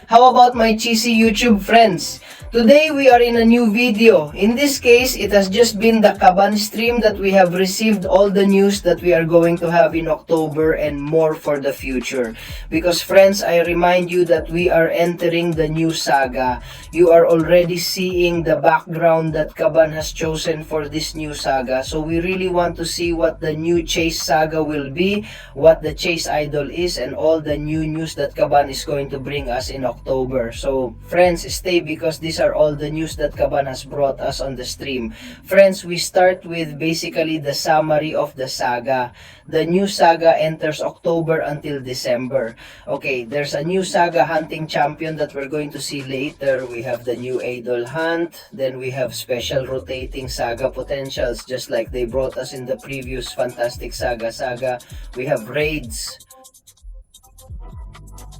How about my cheesy YouTube friends? Today we are in a new video. In this case, it has just been the Kabam stream that we have received all the news that we are going to have in October and more for the future. Because friends, I remind you that we are entering the new Saga. You are already seeing the background that Kabam has chosen for this new Saga. So we really want to see what the new Chase Saga will be, what the Chase Idol is, and all the new news that Kabam is going to bring us in October. So friends, stay because these are all the news that Kabam has brought us on the stream. Friends, we start with basically the summary of the Saga. The new Saga enters October until December. Okay, there's a new Saga hunting champion that we're going to see later. We have the new Idol Hunt. Then we have special rotating Saga potentials just like they brought us in the previous Fantastic Saga. We have raids.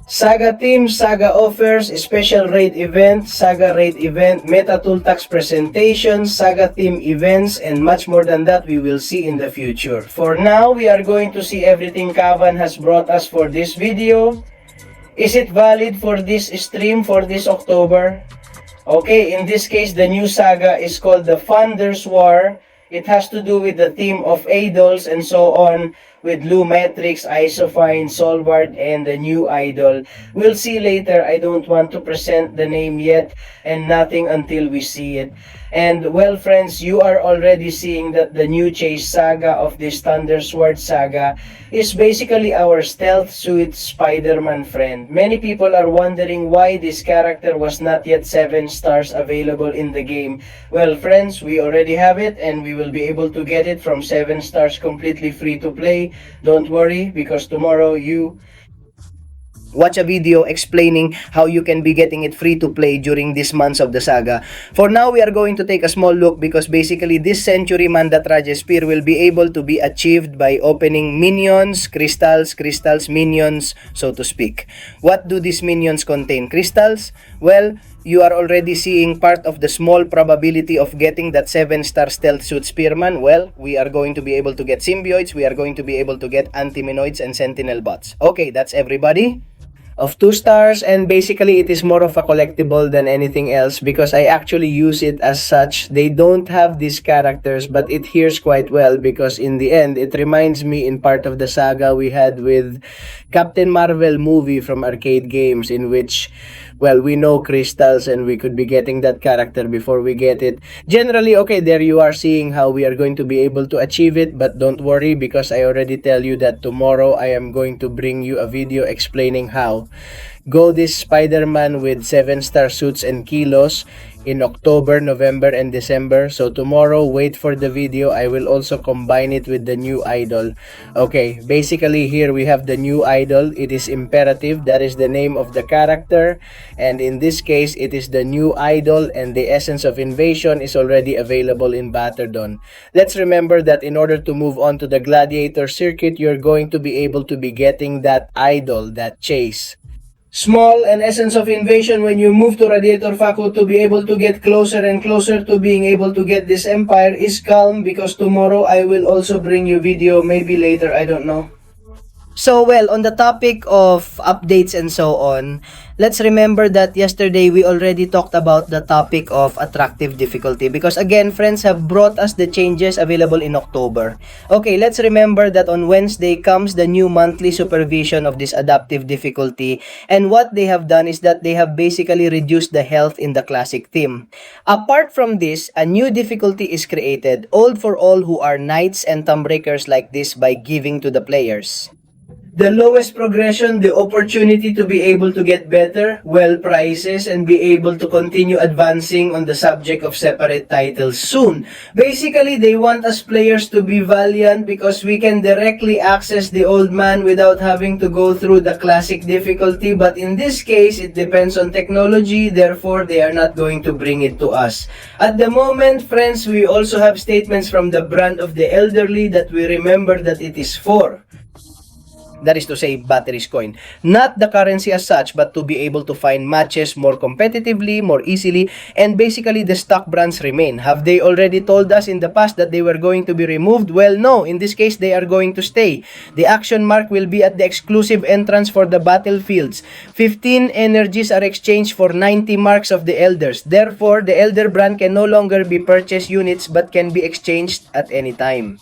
Saga Team, Saga Offers, Special Raid Event, Saga Raid Event, Meta Tool Tax Presentation, Saga Team Events, and much more than that we will see in the future. For now, we are going to see everything Kabam has brought us for this video. Is it valid for this stream for this October? Okay, in this case, the new Saga is called the Founders War. It has to do with the theme of idols and so on, with Lumetrix, Isofine, Solward, and the new idol. We'll see later. I don't want to present the name yet and nothing until we see it. And well friends, you are already seeing that the new Chase Saga of this Thunder Sword Saga is basically our stealth suit Spider-Man friend. Many people are wondering why this character was not yet 7 stars available in the game. Well friends, we already have it and we will be able to get it from 7 stars completely free to play. Don't worry, because tomorrow you watch a video explaining how you can be getting it free to play during these months of the saga. For now, we are going to take a small look because basically this century Mandatraja Spear will be able to be achieved by opening minions, crystals, minions, so to speak. What do these minions contain? Crystals? Well, you are already seeing part of the small probability of getting that 7-star stealth suit spearman. Well, we are going to be able to get symbiotes, we are going to be able to get antiminoids and sentinel bots. Okay, that's everybody. Of 2 stars, and basically it is more of a collectible than anything else because I actually use it as such. They don't have these characters, but it hears quite well because in the end it reminds me in part of the saga we had with Captain Marvel movie from arcade games, in which, well, we know crystals and we could be getting that character before we get it. Generally, okay, there you are seeing how we are going to be able to achieve it, but don't worry because I already tell you that tomorrow I am going to bring you a video explaining how. Go this Spider-Man with 7-star suits and kilos in October, November, and December. So tomorrow, wait for the video. I will also combine it with the new idol. Okay, basically here we have the new idol. It is imperative. That is the name of the character. And in this case, it is the new idol, and the essence of invasion is already available in Batterdon. Let's remember that in order to move on to the gladiator circuit, you're going to be able to be getting that idol, that chase. Small and essence of invasion when you move to Radiator Faku to be able to get closer and closer to being able to get this empire is calm because tomorrow I will also bring you video, maybe later, I don't know. So well, on the topic of updates and so on, let's remember that yesterday we already talked about the topic of attractive difficulty because again, friends have brought us the changes available in October. Okay, let's remember that on Wednesday comes the new monthly supervision of this adaptive difficulty, and what they have done is that they have basically reduced the health in the classic theme. Apart from this, a new difficulty is created, old for all who are knights and thumbbreakers like this by giving to the players. The lowest progression, the opportunity to be able to get better, well prizes, and be able to continue advancing on the subject of separate titles soon. Basically, they want us players to be valiant because we can directly access the old man without having to go through the classic difficulty. But in this case, it depends on technology, therefore they are not going to bring it to us. At the moment, friends, we also have statements from the brand of the elderly that we remember that it is for. That is to say, batteries coin. Not the currency as such, but to be able to find matches more competitively, more easily, and basically the stock brands remain. Have they already told us in the past that they were going to be removed? Well, no. In this case, they are going to stay. The action mark will be at the exclusive entrance for the battlefields. 15 energies are exchanged for 90 marks of the elders. Therefore, the elder brand can no longer be purchased units but can be exchanged at any time.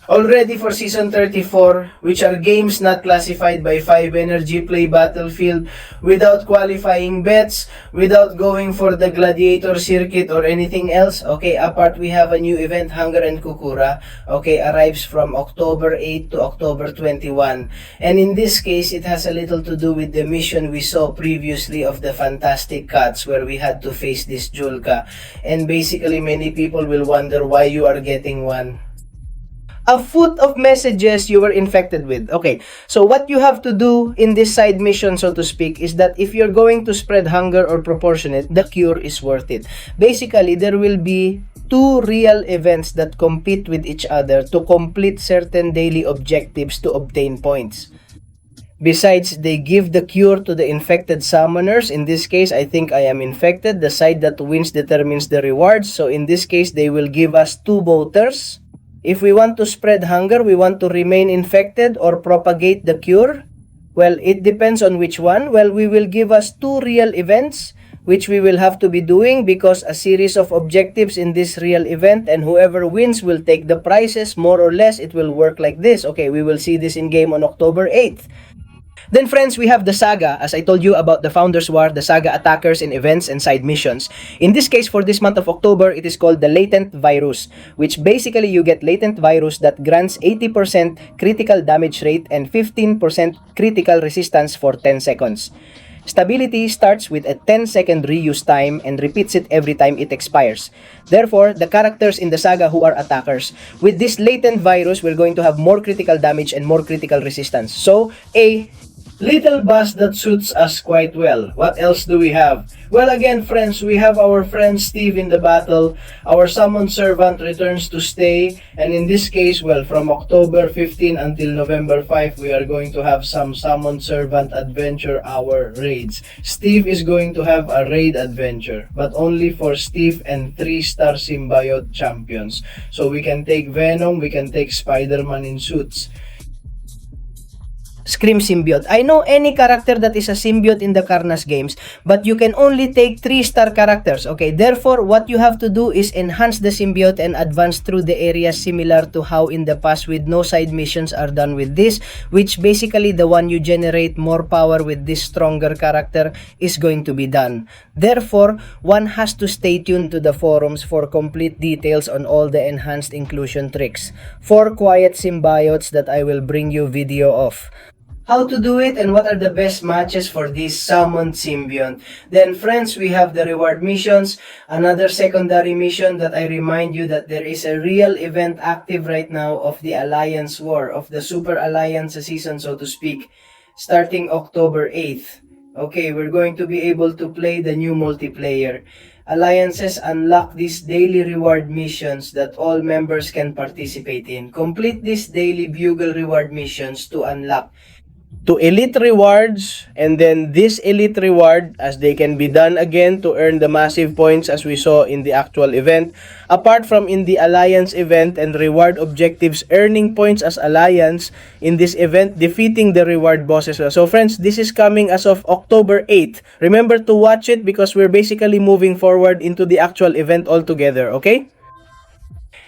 Already for Season 34, which are games not classified by 5 energy play battlefield, without qualifying bets, without going for the gladiator circuit or anything else, okay, apart we have a new event, Hunger and Kukura, okay, arrives from October 8 to October 21. And in this case, it has a little to do with the mission we saw previously of the Fantastic Cats, where we had to face this Julka. And basically, many people will wonder why you are getting one. A foot of messages you were infected with. Okay, so what you have to do in this side mission, so to speak, is that if you're going to spread hunger or proportionate, the cure is worth it. Basically, there will be 2 real events that compete with each other to complete certain daily objectives to obtain points. Besides, they give the cure to the infected summoners. In this case, I think I am infected. The side that wins determines the rewards. So in this case, they will give us 2 voters. If we want to spread hunger, we want to remain infected or propagate the cure, well, it depends on which one. Well, we will give us 2 real events, which we will have to be doing because a series of objectives in this real event, and whoever wins will take the prizes. More or less, it will work like this. Okay, we will see this in game on October 8th. Then friends, we have the Saga, as I told you about the Founders War, the Saga attackers in events and side missions. In this case, for this month of October, it is called the Latent Virus, which basically you get Latent Virus that grants 80% critical damage rate and 15% critical resistance for 10 seconds. Stability starts with a 10-second reuse time and repeats it every time it expires. Therefore, the characters in the Saga who are attackers, with this Latent Virus, we're going to have more critical damage and more critical resistance. So, a little boss that suits us quite well. What else do we have? Well, again, friends, we have our friend Steve in the battle. Our summon servant returns to stay. And in this case, well, from October 15 until November 5, we are going to have some summon servant adventure hour raids. Steve is going to have a raid adventure, but only for Steve and 3-star symbiote champions. So we can take Venom, we can take Spider-Man in suits. Scream symbiote. I know any character that is a symbiote in the Karnas games, but you can only take 3-star characters. Okay, therefore, what you have to do is enhance the symbiote and advance through the areas similar to how in the past with no side missions are done with this, which basically the one you generate more power with this stronger character is going to be done. Therefore, one has to stay tuned to the forums for complete details on all the enhanced inclusion tricks. 4 quiet symbiotes that I will bring you video of. How to do it and what are the best matches for this summoned symbiont. Then friends, we have the reward missions. Another secondary mission that I remind you that there is a real event active right now of the Alliance War, of the Super Alliance season, so to speak, starting October 8th. Okay, we're going to be able to play the new multiplayer. Alliances unlock these daily reward missions that all members can participate in. Complete these daily bugle reward missions to unlock to elite rewards, and then this elite reward, as they can be done again to earn the massive points as we saw in the actual event, apart from in the Alliance event and reward objectives, earning points as Alliance in this event, defeating the reward bosses. So friends, this is coming as of October 8th. Remember to watch it because we're basically moving forward into the actual event altogether, okay?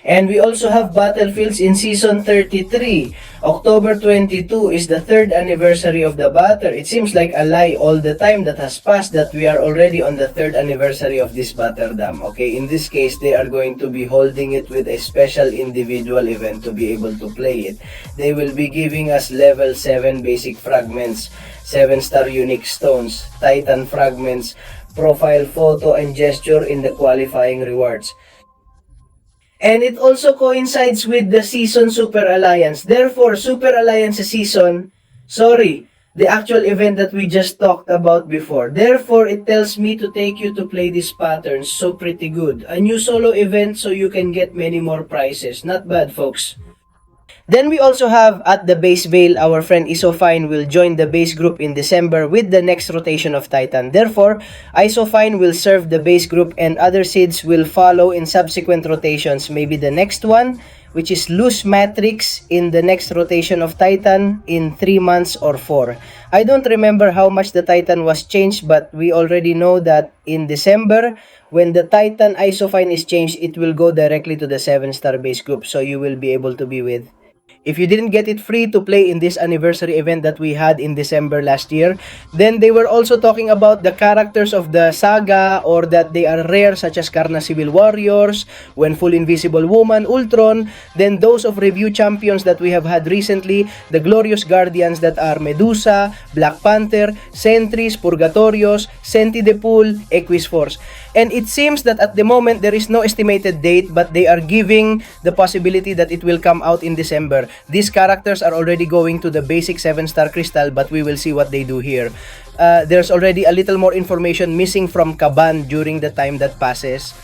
And we also have battlefields in Season 33. October 22 is the 3rd anniversary of the battle. It seems like a lie all the time that has passed that we are already on the 3rd anniversary of this Batterdam. Okay, in this case, they are going to be holding it with a special individual event to be able to play it. They will be giving us level 7 basic fragments, 7-star unique stones, titan fragments, profile photo and gesture in the qualifying rewards. And it also coincides with the season Super Alliance. Therefore, Super Alliance season, the actual event that we just talked about before. Therefore, it tells me to take you to play these patterns. So pretty good. A new solo event so you can get many more prizes. Not bad, folks. Then we also have at the base veil, our friend Isofine will join the base group in December with the next rotation of Titan. Therefore, Isofine will serve the base group and other seeds will follow in subsequent rotations. Maybe the next one, which is Loose Matrix in the next rotation of Titan in 3 months or 4. I don't remember how much the Titan was changed, but we already know that in December, when the Titan Isofine is changed, it will go directly to the 7-star base group. So you will be able to be with. If you didn't get it free to play in this anniversary event that we had in December last year, then they were also talking about the characters of the Saga or that they are rare, such as Karna Civil Warriors, When Full Invisible Woman, Ultron, then those of review champions that we have had recently, the Glorious Guardians that are Medusa, Black Panther, Sentries, Purgatorios, Senti-Depul, Equus Force. And it seems that at the moment there is no estimated date, but they are giving the possibility that it will come out in December. These characters are already going to the basic 7-star crystal, but we will see what they do here. There's already a little more information missing from Kabam during the time that passes.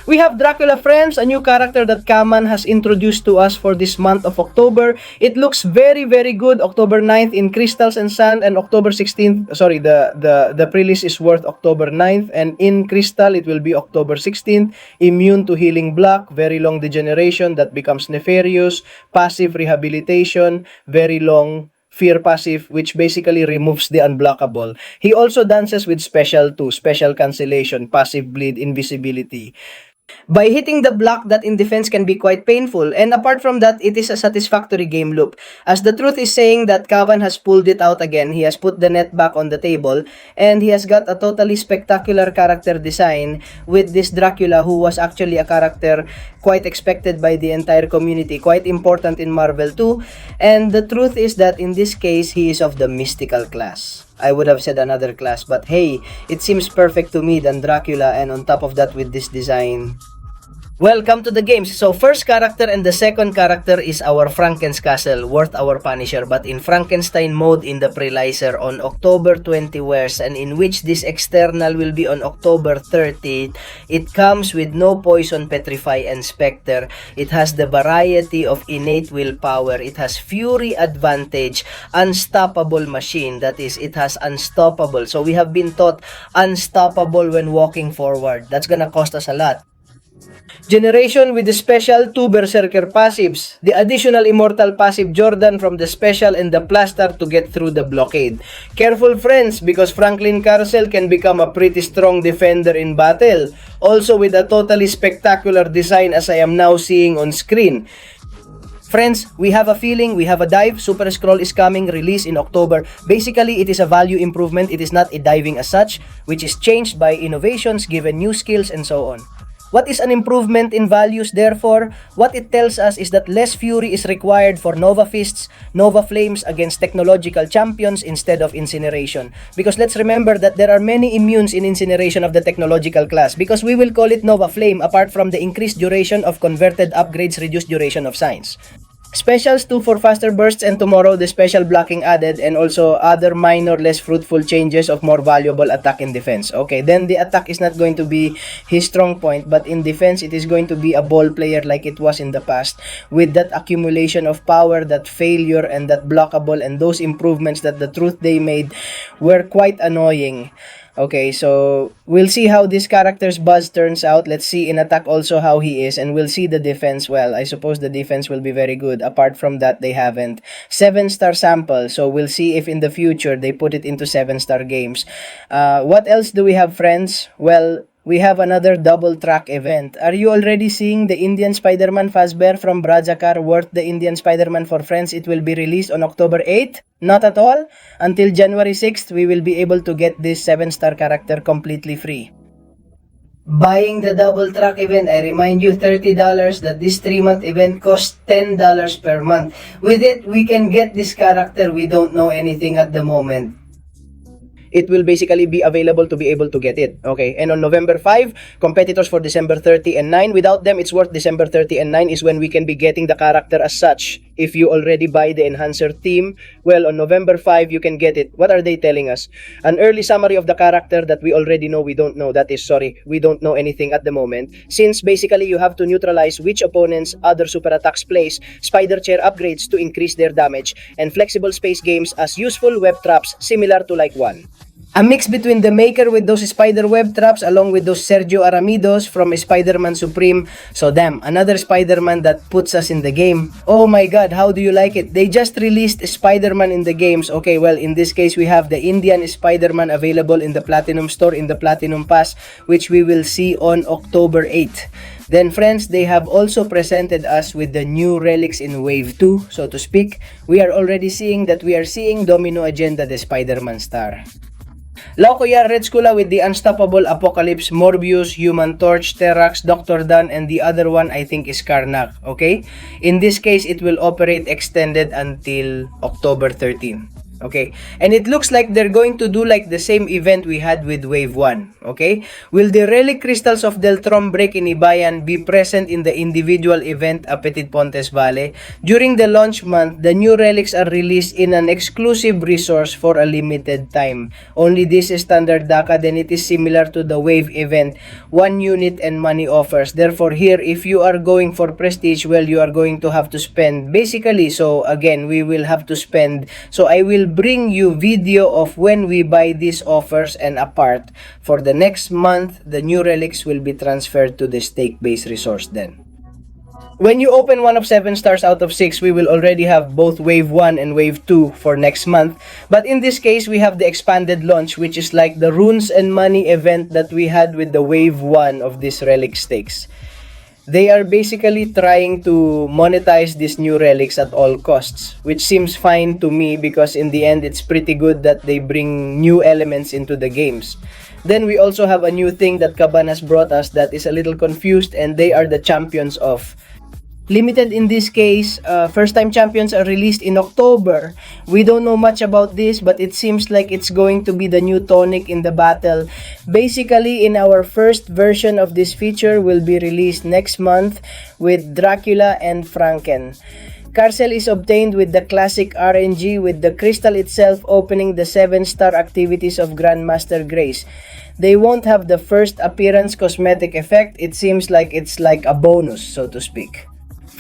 We have Dracula Friends, a new character that Kaman has introduced to us for this month of October. It looks very, very good. October 9th in Crystals and Sand, and October 16th, sorry, the pre-list is worth October 9th, and in Crystal, it will be October 16th. Immune to Healing Block, very long degeneration that becomes Nefarious, passive rehabilitation, very long Fear passive, which basically removes the unblockable. He also dances with Special 2, Special Cancellation, Passive Bleed, Invisibility. By hitting the block that in defense can be quite painful, and apart from that, it is a satisfactory game loop. As the truth is saying that Kavan has pulled it out again, he has put the net back on the table, and he has got a totally spectacular character design with this Dracula, who was actually a character quite expected by the entire community, quite important in Marvel too, and the truth is that in this case, he is of the mystical class. I would have said another class, but hey, it seems perfect to me than Dracula, and on top of that with this design. Welcome to the games. So first character and the second character is our Franken's Castle, worth our Punisher, but in Frankenstein mode in the Prelizer on October 20 wears, and in which this external will be on October 30. It comes with no poison, petrify, and specter. It has the variety of innate willpower. It has fury advantage, unstoppable machine. That is, it has unstoppable. So we have been taught unstoppable when walking forward. That's gonna cost us a lot. Generation with the special 2 Berserker passives. The additional immortal passive Jordan from the special and the plaster to get through the blockade. Careful friends, because Franklin Carcel can become a pretty strong defender in battle. Also with a totally spectacular design as I am now seeing on screen. Friends, we have a feeling, we have a dive. Super Scroll is coming, release in October. Basically, it is a value improvement. It is not a diving as such, which is changed by innovations, given new skills, and so on. What is an improvement in values, therefore? What it tells us is that less fury is required for Nova Fists, Nova Flames against technological champions instead of incineration. Because let's remember that there are many immunes in incineration of the technological class, because we will call it Nova Flame apart from the increased duration of converted upgrades, reduced duration of signs. Specials 2 for faster bursts, and tomorrow the special blocking added, and also other minor less fruitful changes of more valuable attack and defense. Okay, then the attack is not going to be his strong point, but in defense it is going to be a ball player like it was in the past, with that accumulation of power, that failure, and that blockable, and those improvements that the truth they made were quite annoying. Okay, so we'll see how this character's buzz turns out. Let's see in attack also how he is, and we'll see the defense. Well, I suppose the defense will be very good. Apart from that, they haven't. 7-star sample, so we'll see if in the future they put it into 7-star games. What else do we have, friends? Well, we have another double track event. Are you already seeing the Indian Spider-Man Fazbear from Brajakar worth the Indian Spider-Man for friends? It will be released on October 8th? Not at all. Until January 6th, we will be able to get this 7-star character completely free. Buying the double track event, I remind you $30 that this 3-month event costs $10 per month. With it, we can get this character. We don't know anything at the moment. It will basically be available to be able to get it. Okay, and on November 5, competitors for December 30 and 9. Without them, it's worth December 30 and 9 is when we can be getting the character as such. if you already buy the Enhancer theme. Well, on November 5, you can get it. What are they telling us? An early summary of the character that we already know. We don't know. That is, sorry, we don't know anything at the moment. Since basically you have to neutralize which opponent's other super attacks place, spider chair upgrades to increase their damage, and flexible space games as useful web traps similar to like one. A mix between the Maker with those spider web traps along with those Sergio Aramidos from Spider-Man Supreme. So damn, another Spider-Man that puts us in the game. Oh my god, how do you like it? They just released Spider-Man in the games. Okay, well, in this case, we have the Indian Spider-Man available in the Platinum Store, in the Platinum Pass, which we will see on October 8th. Then friends, they have also presented us with the new relics in Wave 2, so to speak. We are already seeing that we are seeing Domino Agenda, the Spider-Man star. Laukoya Red Skula with the Unstoppable Apocalypse, Morbius, Human Torch, Terrax, Dr. Dan, and the other one I think is Karnak, okay? In this case, it will operate extended until October 13. Okay, and it looks like they're going to do like the same event we had with Wave 1, okay? Will the Relic Crystals of Deltrom Break in Ibayan be present in the individual event Petit Pontes Valley? During the launch month, the new relics are released in an exclusive resource for a limited time. Only this is standard DACA, then it is similar to the Wave event, 1 unit and money offers. Therefore here, if you are going for prestige, well, you are going to have to spend, basically, so again, we will have to spend, so I will bring you video of when we buy these offers, and apart for the next month the new relics will be transferred to the stake-based resource then. When you open one of 7 stars out of 6, we will already have both Wave 1 and Wave 2 for next month. But in this case, we have the expanded launch, which is like the Runes and Money event that we had with the Wave 1 of this relic stakes. They are basically trying to monetize these new relics at all costs, which seems fine to me because in the end it's pretty good that they bring new elements into the games. Then we also have a new thing that Kabam has brought us that is a little confused, and they are the champions of. Limited in this case, first-time champions are released in October. We don't know much about this, but it seems like it's going to be the new tonic in the battle. Basically, in our first version of this feature will be released next month with Dracula and Franken. Carcel is obtained with the classic RNG, with the crystal itself opening the 7-star activities of Grandmaster Grace. They won't have the first appearance cosmetic effect. It seems like it's like a bonus, so to speak.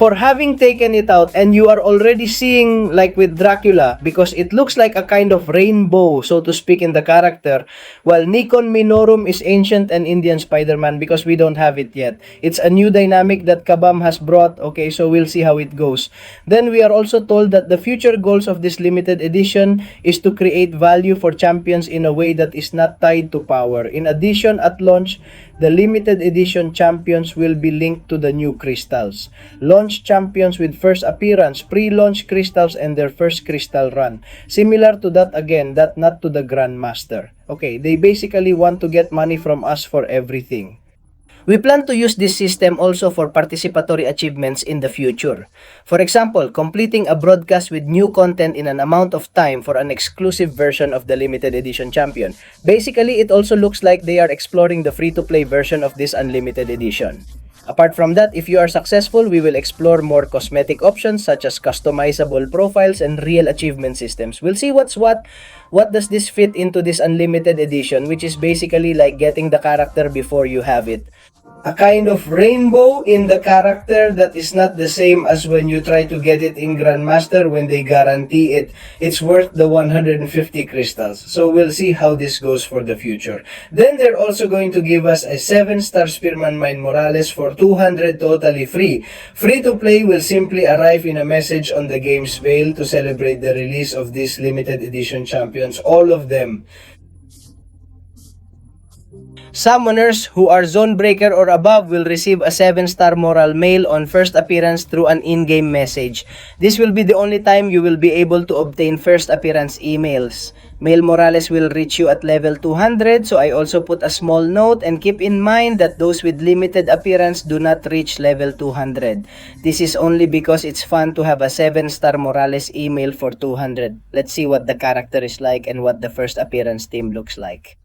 For having taken it out, and you are already seeing like with Dracula, because it looks like a kind of rainbow, so to speak, in the character, while Nikon Minorum is ancient and Indian Spider-Man, because we don't have it yet. It's a new dynamic that Kabam has brought, okay, so we'll see how it goes. Then we are also told that the future goals of this limited edition is to create value for champions in a way that is not tied to power. In addition, at launch, the limited edition champions will be linked to the new crystals. Launch champions with first appearance, pre-launch crystals, and their first crystal run. Similar to that again, that not to the Grandmaster. Okay, they basically want to get money from us for everything. We plan to use this system also for participatory achievements in the future. For example, completing a broadcast with new content in an amount of time for an exclusive version of the limited edition champion. Basically, it also looks like they are exploring the free-to-play version of this unlimited edition. Apart from that, if you are successful, we will explore more cosmetic options such as customizable profiles and real achievement systems. We'll see what's what. What does this fit into this unlimited edition, which is basically like getting the character before you have it. A kind of rainbow in the character that is not the same as when you try to get it in Grandmaster when they guarantee it. It's worth the 150 crystals. So we'll see how this goes for the future. Then they're also going to give us a 7-star Spearman Mine Morales for 200 totally free. Free to play will simply arrive in a message on the game's veil to celebrate the release of these limited edition champions. All of them. Summoners who are Zone Breaker or above will receive a 7-star Moral Mail on first appearance through an in-game message. This will be the only time you will be able to obtain first appearance emails. Mail Morales will reach you at level 200, so I also put a small note, and keep in mind that those with limited appearance do not reach level 200. This is only because it's fun to have a 7-star Morales email for 200. Let's see what the character is like and what the first appearance team looks like.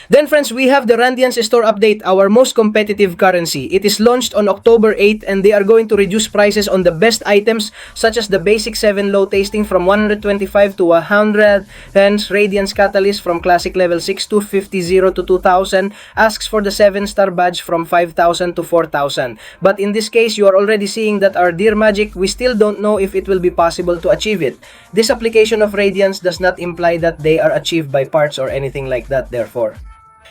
Then friends, we have the Randians store update, our most competitive currency. It is launched on October 8 and they are going to reduce prices on the best items such as the basic 7 low tasting from 125 to 100, hence Radiance Catalyst from classic level 6 to 50 to 2000, asks for the 7-star badge from 5000 to 4000. But in this case, you are already seeing that our dear magic, we still don't know if it will be possible to achieve it. This application of Radiance does not imply that they are achieved by parts or anything like that, therefore.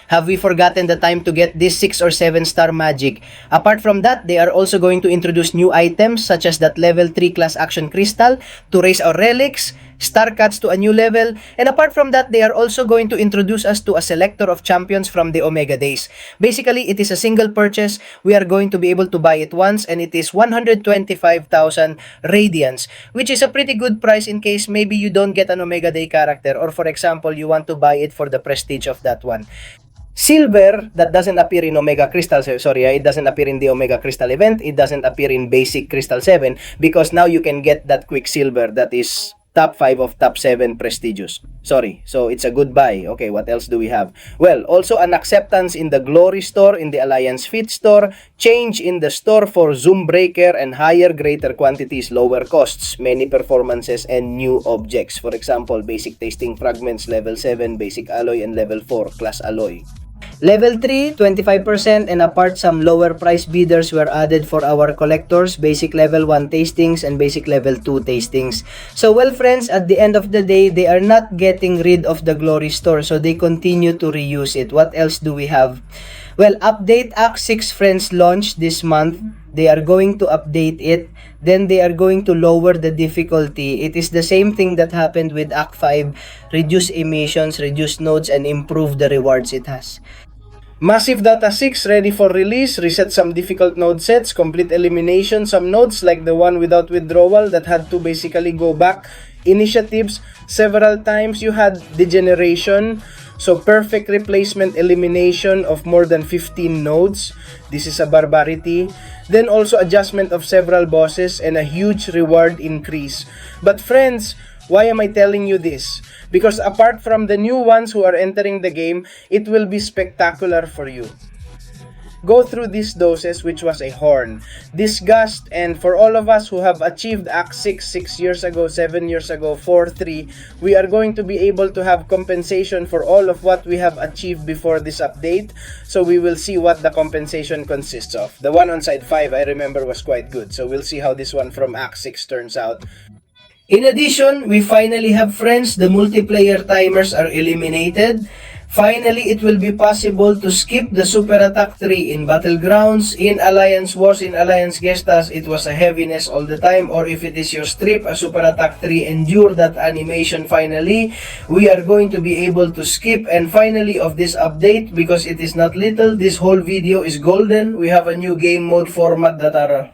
Have we forgotten the time to get this 6 or 7-star magic? Apart from that, they are also going to introduce new items such as that level 3 class action crystal to raise our relics, star cuts to a new level, and apart from that, they are also going to introduce us to a selector of champions from the Omega Days. Basically, it is a single purchase. We are going to be able to buy it once and it is 125,000 Radiance, which is a pretty good price in case maybe you don't get an Omega Day character or for example, you want to buy it for the prestige of that one. Silver, that doesn't appear in Omega Crystal, it doesn't appear in the Omega Crystal event, it doesn't appear in Basic Crystal 7, because now you can get that Quicksilver that is top 5 of top 7 prestigious. So it's a good buy. Okay, what else do we have? Well, also an acceptance in the Glory Store, in the Alliance Fit Store, change in the store for Zoom Breaker and higher, greater quantities, lower costs, many performances, and new objects. For example, Basic Tasting Fragments, level 7, Basic Alloy, and level 4, Class Alloy. Level 3, 25%, and apart some lower price bidders were added for our collectors, basic level 1 tastings and basic level 2 tastings. So well friends, at the end of the day, they are not getting rid of the Glory Store, so they continue to reuse it. What else do we have? Well, update Act 6 friends launched this month. They are going to update it. Then they are going to lower the difficulty. It is the same thing that happened with Act 5. Reduce emissions, reduce nodes, and improve the rewards it has. Massive Data 6 ready for release, reset some difficult node sets, complete elimination, some nodes like the one without withdrawal that had to basically go back. Initiatives, several times you had degeneration, so perfect replacement elimination of more than 15 nodes. This is a barbarity. Then also adjustment of several bosses and a huge reward increase. But friends, why am I telling you this? Because apart from the new ones who are entering the game, it will be spectacular for you. Go through these doses, which was a horn, disgust, and for all of us who have achieved Act 6 years ago, 7 years ago, 4-3, we are going to be able to have compensation for all of what we have achieved before this update. So we will see what the compensation consists of. The one on side 5 I remember was quite good, so we'll see how this one from Act 6 turns out. In addition, we finally have friends, the multiplayer timers are eliminated. Finally, it will be possible to skip the super attack 3 in Battlegrounds, in Alliance Wars, in Alliance Gestas, it was a heaviness all the time, or if it is your strip, a super attack 3, endure that animation finally. We are going to be able to skip, and finally of this update, because it is not little, this whole video is golden. We have a new game mode format that are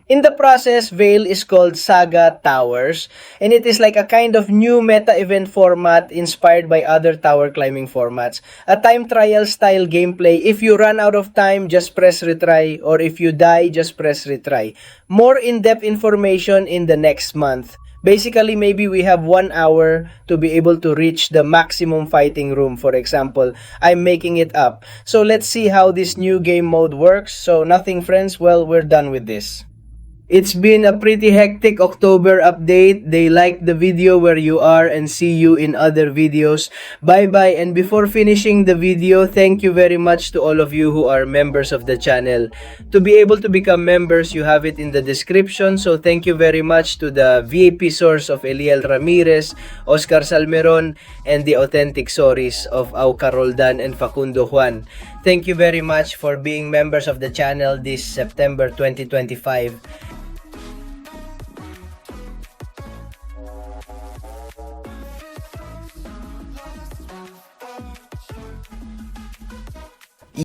in the process. Veil is called Saga Towers, and it is like a kind of new meta event format inspired by other tower climbing formats. A time trial style gameplay. If you run out of time, just press retry, or if you die, just press retry. More in-depth information in the next month. Basically, maybe we have 1 hour to be able to reach the maximum fighting room, for example. I'm making it up. So let's see how this new game mode works. So nothing friends, well, we're done with this. It's been a pretty hectic October update. They like the video where you are, and see you in other videos. Bye bye, and before finishing the video, thank you very much to all of you who are members of the channel. To be able to become members, you have it in the description. So thank you very much to the VIP source of Eliel Ramirez, Oscar Salmeron, and the authentic stories of Auca Roldan and Facundo Juan. Thank you very much for being members of the channel this September 2025.